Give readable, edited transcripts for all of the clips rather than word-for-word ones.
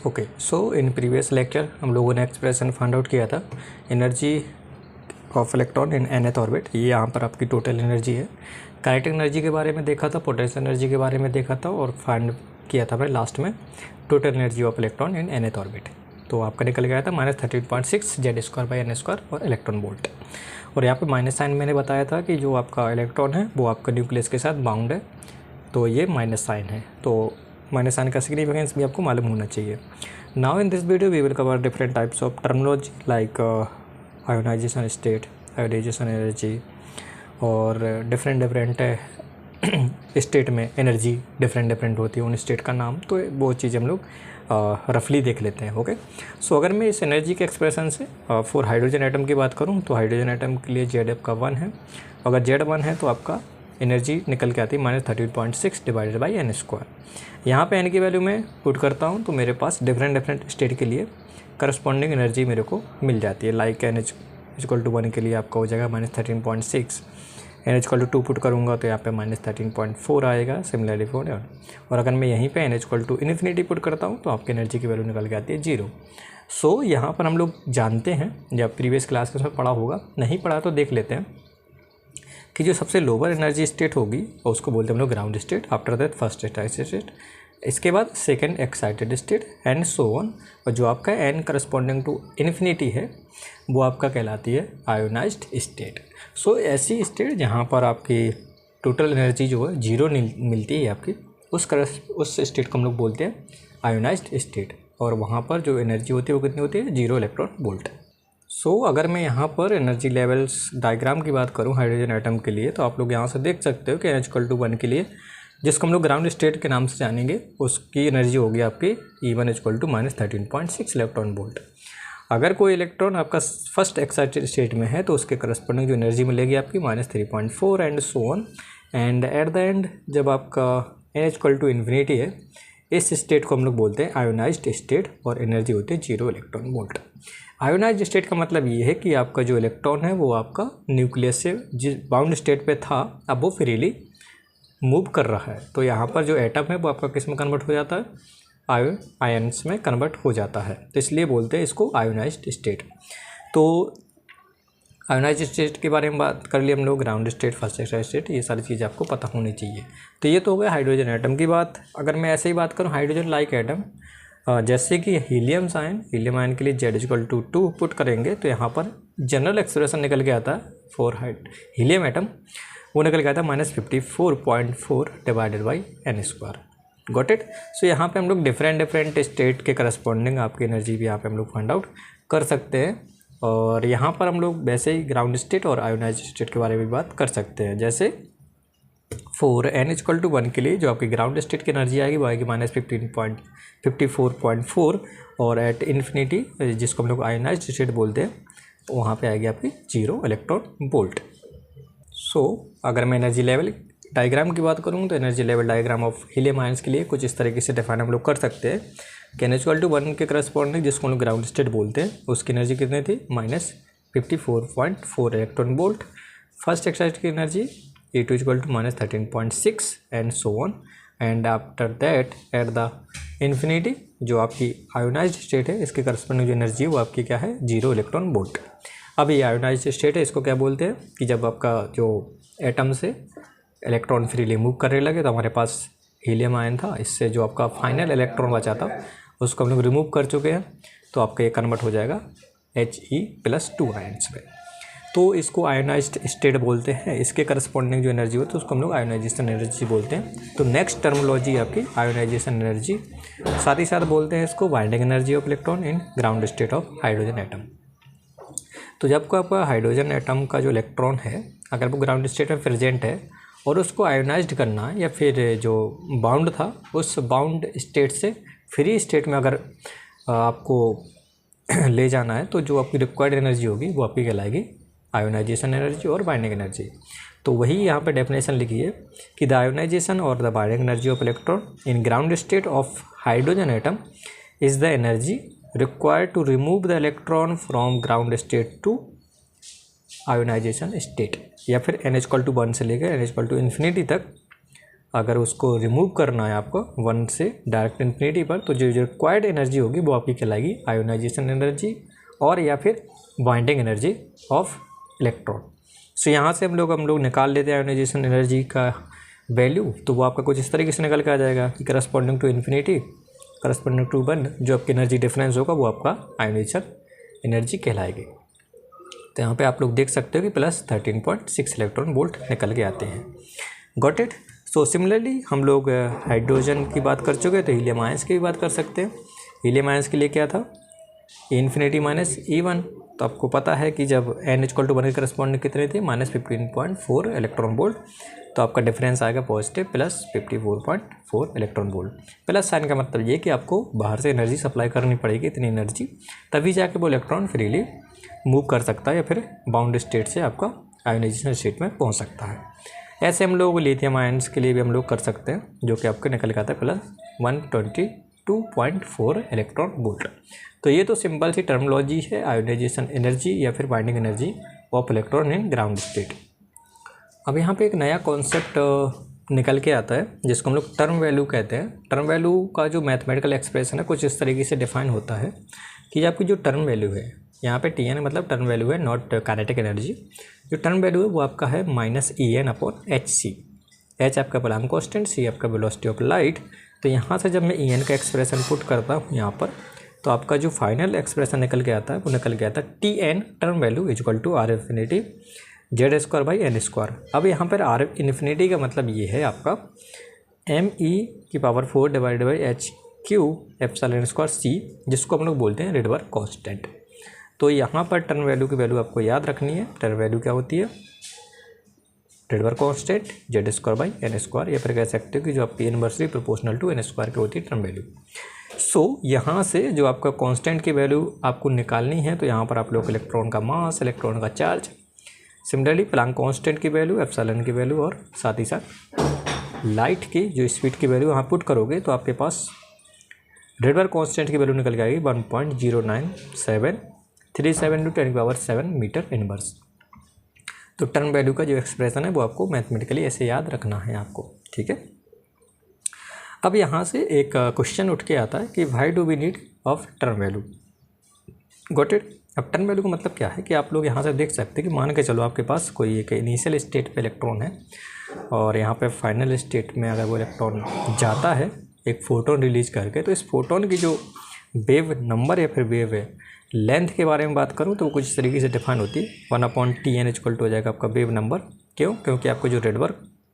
Okay, so in previous lecture हम लोगों ने एक्सप्रेशन फाइंड आउट किया था energy of electron in nth orbit. ये यहाँ पर आपकी टोटल एनर्जी है। काइनेटिक एनर्जी के बारे में देखा था, पोटेंशियल एनर्जी के बारे में देखा था और फाइंड किया था मैंने लास्ट में total energy of electron in nth orbit. तो आपका निकल गया था -13.6 Z² और इलेक्ट्रॉन वोल्ट। और यहाँ पे माइनस साइन मैंने बताया था कि जो आपका इलेक्ट्रॉन है वो आपका न्यूक्लियस के साथ बाउंड है, तो ये माइनस साइन है। तो माइनस साइन का सिग्निफिकेंस भी आपको मालूम होना चाहिए। Now in this video we will cover different types of terminology like ionisation state, ionisation energy और डिफरेंट स्टेट में एनर्जी डिफरेंट होती है, उन स्टेट का नाम। तो वो चीज़ हम लोग रफली देख लेते हैं। ओके, सो अगर मैं इस एनर्जी के एक्सप्रेशन से फॉर हाइड्रोजन एटम की बात करूं तो हाइड्रोजन एटम के लिए Z आपका 1 है। अगर Z 1 है तो आपका एनर्जी निकल के आती है -13.6 डिवाइडेड बाई n²। यहाँ पे n की वैल्यू मैं पुट करता हूँ तो मेरे पास डिफरेंट स्टेट के लिए करस्पॉन्डिंग एनर्जी मेरे को मिल जाती है। लाइक n=1 के लिए आपका हो जाएगा -13.6, n=2 पुट करूँगा तो यहाँ पे -13.4 आएगा। सिमिलरली फॉर और अगर मैं यहीं पे n=∞ पुट करता हूँ तो आपकी एनर्जी की वैल्यू निकल के आती है 0। सो यहाँ पर हम लोग जानते हैं, जब प्रीवियस क्लास में पढ़ा होगा, नहीं पढ़ा तो देख लेते हैं कि जो सबसे लोअर एनर्जी स्टेट होगी उसको बोलते हैं हम लोग ground state. After that first state, इसके बाद second excited state and so on. और जो आपका n करस्पॉन्डिंग टू इन्फिनिटी है वो आपका कहलाती है आयोनाइज्ड स्टेट। सो ऐसी स्टेट जहाँ पर आपकी टोटल एनर्जी जो है 0 मिलती है आपकी, उस स्टेट को हम लोग बोलते हैं आयोनाइज्ड स्टेट। और वहाँ पर जो एनर्जी होती है वो कितनी होती है? 0 इलेक्ट्रॉन वोल्ट। सो अगर मैं यहाँ पर एनर्जी लेवल्स डायग्राम की बात करूँ हाइड्रोजन एटम के लिए, तो आप लोग यहाँ से देख सकते हो कि n=1 के लिए, जिसको हम लोग ग्राउंड स्टेट के नाम से जानेंगे, उसकी एनर्जी होगी आपकी E1 -13.6 इलेक्ट्रॉन वोल्ट। अगर कोई इलेक्ट्रॉन आपका फर्स्ट एक्साइटेड स्टेट में है तो उसके करस्पॉन्डिंग जो एनर्जी मिलेगी आपकी -3.4 and so on. And at the end जब आपका n=∞ है, इस स्टेट को हम लोग बोलते हैं आयोनाइज्ड स्टेट और एनर्जी होती है 0 इलेक्ट्रॉन वोल्ट। आयोनाइज्ड स्टेट का मतलब ये है कि आपका जो इलेक्ट्रॉन है वो आपका न्यूक्लियस से जिस बाउंड स्टेट पे था अब वो फ्रीली मूव कर रहा है। तो यहाँ पर जो एटम है वो आपका किस में कन्वर्ट हो जाता है? आयन्स में कन्वर्ट हो जाता है। तो इसलिए बोलते हैं इसको आयोनाइज्ड स्टेट। तो आयोनाइज्ड स्टेट के बारे में बात कर लिए हम लोग, ground state, first excited state, ये सारी चीज़ें आपको पता होनी चाहिए। तो ये तो हो गया हाइड्रोजन एटम की बात। अगर मैं ऐसे ही बात करूँ हाइड्रोजन लाइक एटम, जैसे कि हीलियम आयन के लिए Z=2 पुट करेंगे तो यहाँ पर जनरल एक्सप्रेशन निकल के आता है फॉर हीलियम एटम, वो निकल के आता है -54.4 divided by n²। Got it? So यहाँ पे हम लोग डिफरेंट स्टेट के करस्पॉन्डिंग आपकी एनर्जी भी यहाँ पे हम लोग फाइंड आउट कर सकते हैं। और यहाँ पर हम लोग वैसे ही ग्राउंड स्टेट और आयोनाइज्ड स्टेट के बारे में भी बात कर सकते हैं। जैसे फॉर n=1 के लिए जो आपकी ग्राउंड स्टेट की एनर्जी आएगी वो आएगी -54.4 और एट इन्फिनिटी जिसको हम लोग आयोनाइज्ड स्टेट बोलते हैं तो वहाँ पे आएगी आपकी 0 इलेक्ट्रॉन वोल्ट। सो अगर मैं एनर्जी लेवल डायग्राम की बात करूँ तो energy level diagram of helium ions के लिए कुछ इस तरीके से डिफाइन हम लोग कर सकते हैं कि n=1 के करस्पॉन्डिंग जिसको हम लोग ग्राउंड स्टेट बोलते हैं उसकी एनर्जी कितनी थी? -54.4 इलेक्ट्रॉन वोल्ट। फर्स्ट एक्साइटेड की energy E2 -13.6 and so on. And after that at the infinity जो आपकी आयोनाइज्ड स्टेट है इसके करस्पॉन्डिंग जो एनर्जी है वो आपकी क्या है? 0 इलेक्ट्रॉन वोल्ट। अब ये आयोनाइज्ड स्टेट है, इसको क्या बोलते हैं कि जब आपका जो एटम से इलेक्ट्रॉन फ्रीली मूव करने लगे तो हमारे पास हीलियम आयन था, इससे जो आपका फाइनल इलेक्ट्रॉन बचा था उसको हम लोग रिमूव कर चुके हैं, तो आपका ये कन्वर्ट हो जाएगा He+2 आयन्स में। तो इसको आयोनाइज्ड स्टेट बोलते हैं। इसके करस्पॉन्डिंग जो एनर्जी होती है उसको हम लोग आयोनाइजेशन एनर्जी बोलते हैं। तो नेक्स्ट टर्मिनोलॉजी आपकी आयोनाइजेशन एनर्जी, साथ ही साथ बोलते हैं इसको binding energy of electron in ground state of hydrogen atom. तो जब को आपका हाइड्रोजन एटम का जो इलेक्ट्रॉन है अगर वो ग्राउंड स्टेट में प्रेजेंट है और उसको आयोनाइज्ड करना है या फिर जो बाउंड था उस बाउंड स्टेट से फ्री स्टेट में अगर आपको ले जाना है तो जो आपकी रिक्वायर्ड एनर्जी होगी वो आपकी कहलाएगी आयोनाइजेशन एनर्जी और बाइंडिंग एनर्जी। तो वही यहाँ पे डेफिनेशन लिखी है कि द आयोनाइजेशन और the binding energy of electron in ground state of hydrogen atom is the energy required to remove the electron from ground state to ionization state। या फिर n=1 से लेकर n=∞ तक अगर उसको रिमूव करना है आपको 1 से डायरेक्ट इन्फिनिटी पर, तो जो रिक्वायर्ड एनर्जी होगी वो आपकी कहलाएगी आयोनाइजेशन एनर्जी और या फिर बाइंडिंग एनर्जी ऑफ इलेक्ट्रॉन। सो यहाँ से हम लोग निकाल लेते हैं आयोनाइजेशन एनर्जी का वैल्यू, तो वो आपका कुछ इस तरीके से निकल के आ जाएगा कि corresponding to infinity corresponding to 1 जो आपकी एनर्जी डिफरेंस होगा वो आपका आयोनाइजेशन एनर्जी कहलाएगी। तो यहाँ पे आप लोग देख सकते हो कि प्लस 13.6 इलेक्ट्रॉन वोल्ट निकल के आते हैं। Got it. सो सिमिलरली हम लोग हाइड्रोजन की बात कर चुके, तो हीलियम आयंस की भी बात कर सकते हैं। हीलियम आयंस के लिए क्या था, इन्फिनिटी माइनस E1, तो आपको पता है कि जब n इक्वल टू 1 के करस्पॉन्डिंग कितने थे -15.4 इलेक्ट्रॉन वोल्ट, तो आपका डिफरेंस आएगा positive plus 54.4 electron volt. Plus sign का मतलब ये कि आपको बाहर से एनर्जी सप्लाई करनी पड़ेगी इतनी एनर्जी, तभी जाके वो इलेक्ट्रॉन फ्रीली मूव कर सकता है या फिर बाउंड स्टेट से आपका आयोनाइजेशन स्टेट में पहुंच सकता है। ऐसे हम लोग लिथियम आयंस के लिए भी हम लोग कर सकते हैं, जो कि आपके निकल के आता है प्लस 122.4 इलेक्ट्रॉन वोल्ट। तो ये तो सिंपल सी टर्मोलॉजी है आयोनाइजेशन एनर्जी या फिर binding energy of electron in ground state. अब यहाँ पे एक नया कॉन्सेप्ट निकल के आता है जिसको हम लोग टर्म वैल्यू कहते हैं। टर्म वैल्यू का जो मैथमेटिकल एक्सप्रेशन है कुछ इस तरीके से डिफाइन होता है कि आपकी जो टर्म वैल्यू है, यहाँ पे Tn मतलब टर्म वैल्यू है, नॉट काइनेटिक एनर्जी। जो टर्म वैल्यू है वो आपका है -En/hc। h आपका प्लांक कांस्टेंट, c आपका वेलोसिटी ऑफ लाइट। तो यहाँ से जब मैं En का एक्सप्रेशन पुट करता हूँ यहाँ पर, तो आपका जो फाइनल एक्सप्रेशन निकल के आता है वो निकल के आता है Tn term value equal to R infinity Z²/n²। अब यहाँ पर R इन्फिनिटी का मतलब ये है आपका me⁴ डिवाइडेड बाई h³ε²c, जिसको हम लोग बोलते हैं रिडबर कांस्टेंट। तो यहाँ पर टर्म वैल्यू की वैल्यू आपको याद रखनी है। टर्म वैल्यू क्या होती है, रिडबर कांस्टेंट Z²/n², या फिर कह सकते हो कि जो आपकी इनवर्सली प्रोपोर्शनल टू n² की होती है टर्म वैल्यू। सो यहाँ से जो आपका कांस्टेंट की वैल्यू आपको निकालनी है, तो यहाँ पर आप लोग इलेक्ट्रॉन का मास, इलेक्ट्रॉन का चार्ज, सिमिलरली प्लांक कांस्टेंट की वैल्यू, एप्सिलॉन की वैल्यू और साथ ही साथ लाइट की जो स्पीड की वैल्यू यहाँ पुट करोगे, तो आपके पास रिडबर कांस्टेंट की वैल्यू निकल के आएगी 1.097372 10⁻⁷ मीटर इनवर्स। तो टर्म वैल्यू का जो एक्सप्रेशन है वो आपको मैथमेटिकली ऐसे याद रखना है आपको, ठीक है। अब यहाँ से एक क्वेश्चन उठ के आता है कि why do we need of term value. Got it. अब टर्म वैल्यू का मतलब क्या है कि आप लोग यहाँ से देख सकते हैं कि मान के चलो आपके पास कोई एक इनिशियल स्टेट पे इलेक्ट्रॉन है और यहाँ पे फाइनल स्टेट में अगर वो इलेक्ट्रॉन जाता है एक फोटोन रिलीज करके, तो इस फोटोन की जो वेव नंबर या फिर वेव लेंथ के बारे में बात करूँ तो वो कुछ इस तरीके से डिफाइन होती है 1/Tn इक्वल टू हो जाएगा आपका वेव नंबर। क्यों? क्योंकि आपको जो रिडबर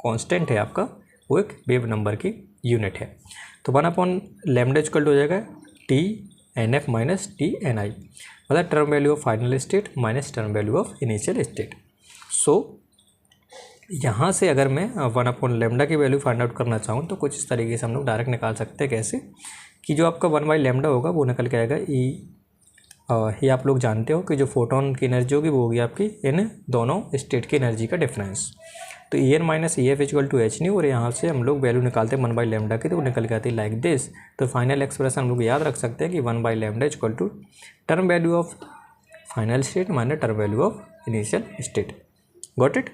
कांस्टेंट है आपका वो एक वेव नंबर की यूनिट है। तो 1/λ इक्वल टू हो जाएगा Tnf माइनस Tni, मतलब term value of final state minus term value of initial state. So यहाँ से अगर मैं 1/λ की वैल्यू फाइंड आउट करना चाहूँ तो कुछ इस तरीके से हम लोग डायरेक्ट निकाल सकते हैं। कैसे कि जो आपका 1/λ होगा वो निकल के आएगा ये आप लोग जानते हो कि जो फोटोन की एनर्जी होगी वो होगी आपकी इन दोनों स्टेट की एनर्जी का डिफरेंस। तो En minus EF equal to h nu, और यहाँ से हम लोग वैल्यू निकालते हैं 1/λ की, तो वो निकल के आती है लाइक दिस। तो फाइनल एक्सप्रेशन हम लोग याद रख सकते हैं कि 1/λ equal to term value of final state minus term value of initial state. Got it.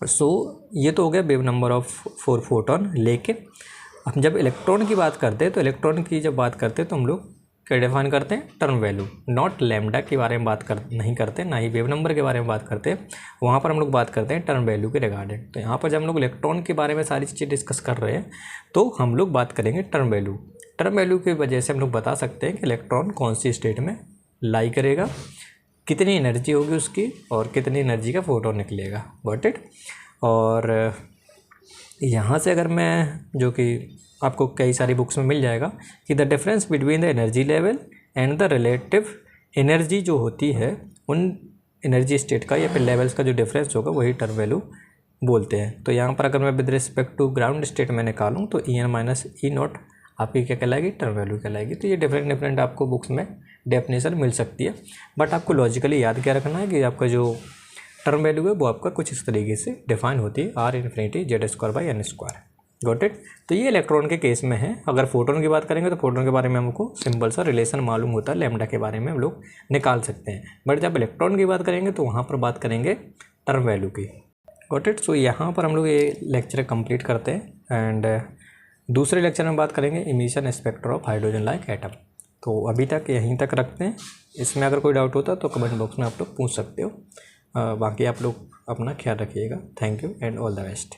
So ये तो हो गया wave number of for photon. लेकिन हम जब इलेक्ट्रॉन की बात करते हैं तो इलेक्ट्रॉन की जब बात करते हैं तो हम लोग क्या डिफाइन करते हैं, टर्म वैल्यू, नॉट लैम्डा के बारे में बात नहीं करते, ना ही वेव नंबर के बारे में बात करते हैं। वहाँ पर हम लोग बात करते हैं टर्म वैल्यू के रिगार्डिंग। तो यहाँ पर जब हम लोग इलेक्ट्रॉन के बारे में सारी चीज़ें डिस्कस कर रहे हैं तो हम लोग बात करेंगे टर्म वैल्यू। टर्म वैल्यू की वजह से हम लोग बता सकते हैं कि इलेक्ट्रॉन कौन सी स्टेट में लाई करेगा, कितनी एनर्जी होगी उसकी और कितनी एनर्जी का फोटोन निकलेगा। Got it. और यहाँ से अगर मैं, जो कि आपको कई सारी बुक्स में मिल जाएगा कि the difference between the energy level and the relative energy जो होती है उन एनर्जी स्टेट का या फिर लेवल्स का जो डिफरेंस होगा वही टर्म वैल्यू बोलते हैं। तो यहाँ पर अगर मैं with respect to ground state में निकालूँ तो En माइनस E0 आपकी क्या कहलाएगी, टर्म वैल्यू कहलाएगी। तो ये डिफरेंट आपको बुक्स में डेफिनेशन मिल सकती है, बट आपको लॉजिकली याद क्या रखना है कि आपका जो टर्म वैल्यू है वो आपका कुछ इस तरीके से डिफाइन होती है R infinity Z²/n²। Got it. तो ये इलेक्ट्रॉन के केस में है। अगर फोटोन की बात करेंगे तो फोटोन के बारे में हमको सिंपल सा रिलेशन मालूम होता है, लैम्डा के बारे में हम लोग निकाल सकते हैं। बट जब इलेक्ट्रॉन की बात करेंगे तो वहाँ पर बात करेंगे टर्म वैल्यू की। Got it. सो यहाँ पर हम लोग ये लेक्चर कंप्लीट करते हैं। एंड दूसरे लेक्चर में बात करेंगे emission spectrum of hydrogen like atom. तो अभी तक यहीं तक रखते हैं। इसमें अगर कोई डाउट होता तो कमेंट बॉक्स में आप लोग पूछ सकते हो। बाकी आप लोग अपना ख्याल रखिएगा। Thank you and all the best.